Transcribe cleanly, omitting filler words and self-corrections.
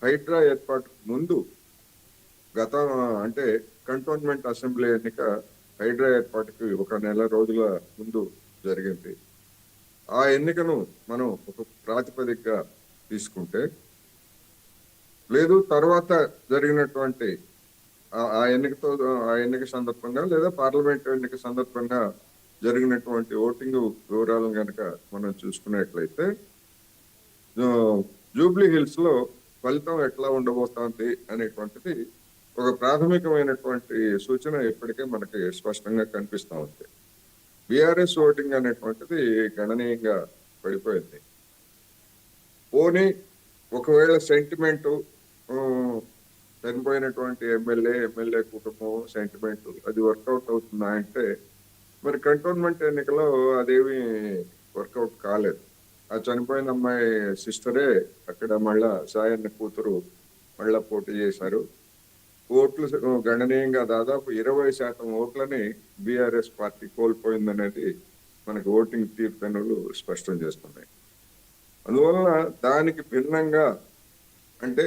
హైడ్రా ఏర్పాటుకు ముందు గత అంటే కంటోన్మెంట్ అసెంబ్లీ ఎన్నిక హైడ్రా ఏర్పాటుకి 1 నెల రోజుల ముందు జరిగింది. ఆ ఎన్నికను మనం ఒక ప్రాతిపదికగా తీసుకుంటే, లేదు తర్వాత జరిగినటువంటి ఆ ఎన్నిక సందర్భంగా లేదా పార్లమెంట్ ఎన్నిక సందర్భంగా జరిగినటువంటి ఓటింగ్ వివరాలను కనుక మనం చూసుకున్నట్లయితే, జూబ్లీ హిల్స్ లో ఫలితం ఎట్లా ఉండబోతోంది అనేటువంటిది ఒక ప్రాథమికమైనటువంటి సూచన ఇప్పటికే మనకి స్పష్టంగా కనిపిస్తా ఉంది. బీఆర్ఎస్ ఓటింగ్ అనేటువంటిది గణనీయంగా పడిపోయింది. పోనీ ఒకవేళ సెంటిమెంట్ చనిపోయినటువంటి ఎమ్మెల్యే కుటుంబం సెంటిమెంట్ అది వర్కౌట్ అవుతుందా అంటే, మరి కంటోన్మెంట్ ఎన్నికలో అదేమి వర్కౌట్ కాలేదు. ఆ చనిపోయిన అమ్మాయి సిస్టరే అక్కడ మళ్ళా సాయన్న కూతురు మళ్ళా పోటీ చేశారు. ఓట్లు గణనీయంగా దాదాపు 20% ఓట్లని బీఆర్ఎస్ పార్టీ కోల్పోయిందనేది మనకి ఓటింగ్ తీర్పెన్నులు స్పష్టం చేస్తున్నాయి. అందువలన దానికి భిన్నంగా అంటే